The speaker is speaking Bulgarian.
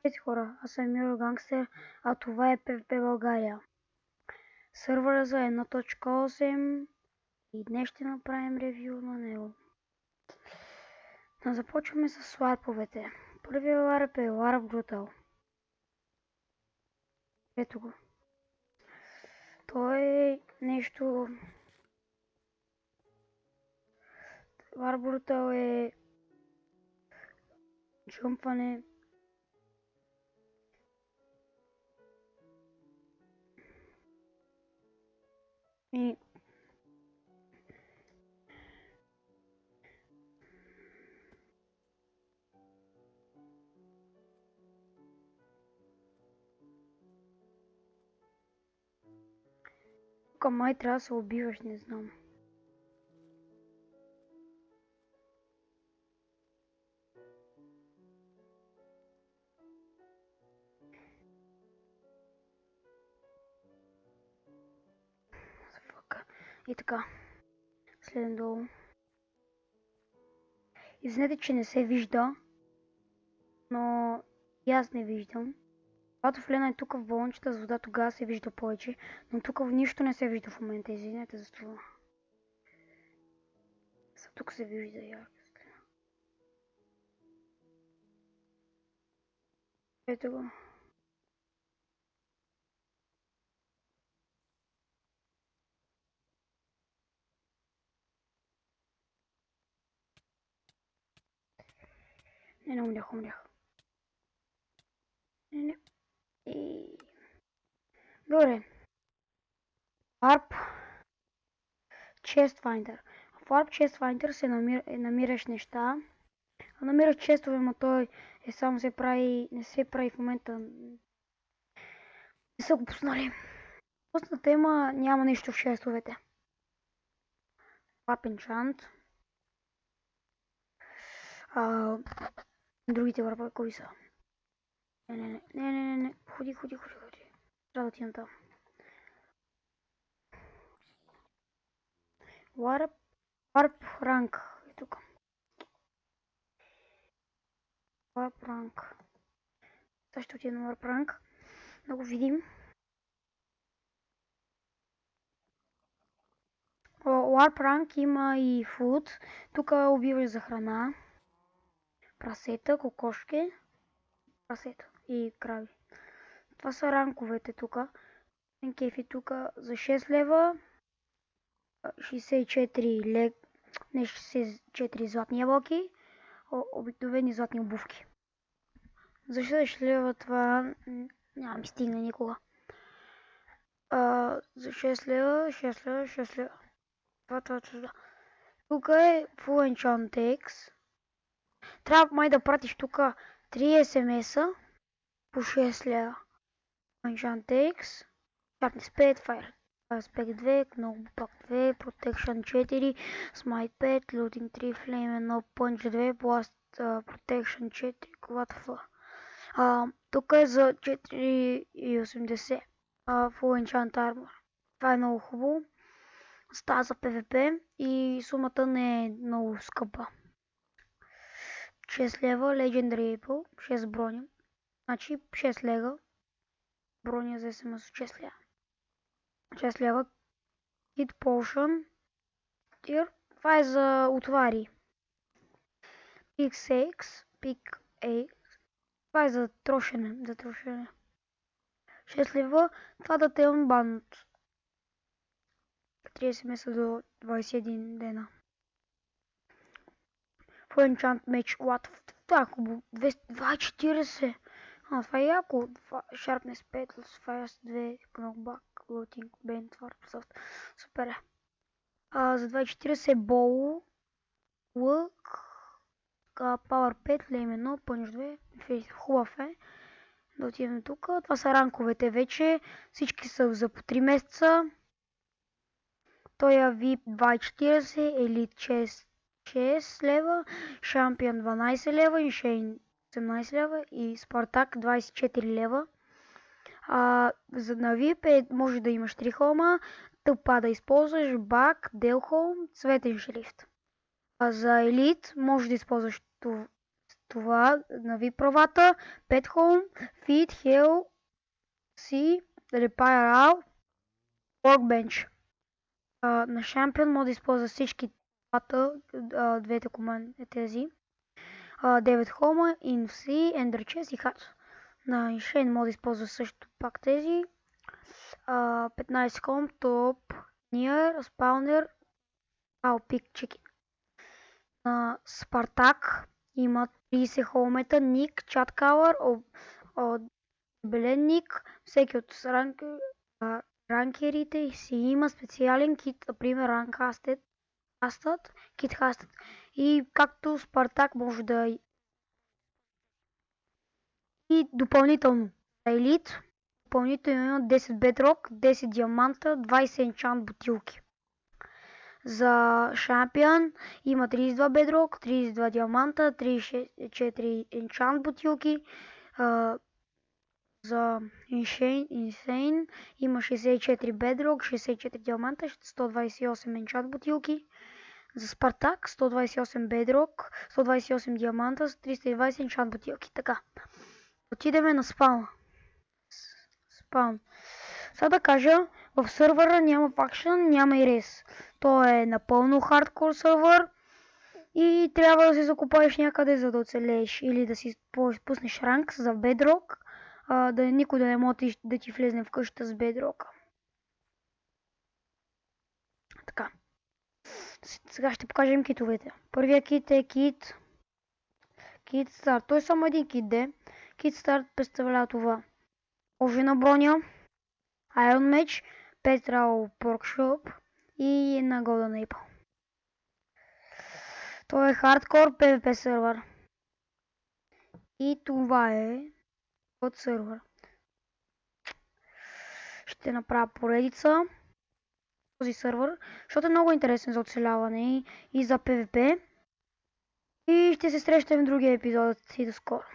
Здравейте хора, аз съм Миро Гангстер, а това е PvP България. Сървъра за 1.8 и днес ще направим ревю на него. Започваме с ларповете. Първият ларп е Ларп Brutal. Ето го. Той е нещо... Ларп Brutal е джъмпване. И тук май трябва да се убиваш, не знам. И така, следем долу. Извинете, че не се вижда, но и аз не виждам. Когато влена тук в балончета с вода, тогава се вижда повече, но тук нищо не се вижда в момента, извинете за това. Тук се вижда ярко. Ето го. Не умрях. Не. И... Добре. Warp Chest Finder. В Warp Chest Finder се намираш неща. Намираш честове, но той е само не се прави в момента. Не са го пуснали. Пусна тема, няма нищо в честовете. Warp Enchant. Другите върба, кои са? Не. Ходи. Трябва да отидем там. Warp Rank. И тук. Warp Rank. Сега ще отидем на Warp Rank. Да го видим. Warp Rank има и food. Тук убиваш за храна. Прасета, кокошки. Прасета и крави. Това са ранковете тук. Кефи тук за 6 лева. 64 златни ябълки. Обикновени златни обувки. За 6 лева това няма ми стигне никога. За 6 лева. Това. Тук е Full Enchant X. Трябва май да пратиш тук 3 SMS-а по 6 лева. Enchant X. Sharpness 5, Fire Spec 2, Knockback 2, Protection 4, Smite 5, Looting 3, Flame 1, Punch 2, Blast Protection 4, what the fuck. Тук е за 4,80. Full Enchant Armor. Това е много хубаво. Става за PvP и сумата не е много скъпа. 6 лева, Legendary Apple, 6 броня. Значи 6 лега. Броня за SMS 6 лева. 6 лева. Hit Potion. Това е за отвари. Pick X. Това е за трошене. 6 лева. Това да те е unbanned. 30 месеца до 21 дена. Full Enchant Mage. What? Това е хубаво. 240. Това е яко. Sharpness 5, Fire 2, Knockback, Looting, Bane, Warp, супер е. За 240 Bow, Лък, Power 5, Flame 1, Punch 2, хубав е. Да отидем тук. Това са ранковете вече. Всички са за по 3 месеца. Той е VIP 240, Elite 6 лева, Champion 12 лева, Insane 18 лева и Спартак 24 лева. За на VIP може да имаш 3 холма, тъпа да използваш бак, дел холм, цветен шрифт. За елит може да използваш това на VIP правата, Pet Home, Feed, Hell, C, Repair All, Workbench. На Champion може да използва всички двете команди тези. 9 Home, Inf-C, Ender Chest и Hatch. На Insane може да използва също пак тези. 15 Home, Top, Near, Spawner, Pick Chicken. На Спартак има 30 холмета, ник, чат калър, белен ник, всеки от ранкерите си има специален кит, например ранкастът, китхастът. И както Спартак може да и допълнително за елит, допълнително има 10 бедрок, 10 диаманта, 20 енчант бутилки. За шампион има 32 бедрок, 32 диаманта, 34 енчант бутилки. За Insane има 64 бедрок, 64 диаманта, 128 енчант бутилки. За Спартак 128 бедрок, 128 диаманта, 320 енчант бутилки. Така, отидеме на спаун. Сега да кажа, в сървъра няма факшън, няма и рейс. Той е напълно хардкор сървър и трябва да се закупаеш някъде, за да оцелееш, или да си пуснеш ранг за бедрок, да никой да не може да ти влезне в къщата с бедрока. Така. Сега ще покажем китовете. Първия кит е кит старт. Той е само един кит де. Кит старт представлява това. Кожена броня, Iron Match, Petrol Porkshop и една Golden Apple. Той е хардкор PvP сервер. И това е от сервер. Ще направя поредица този сервер, защото е много интересен за оцеляване и за PvP. И ще се срещаме в другия епизод. И до скоро.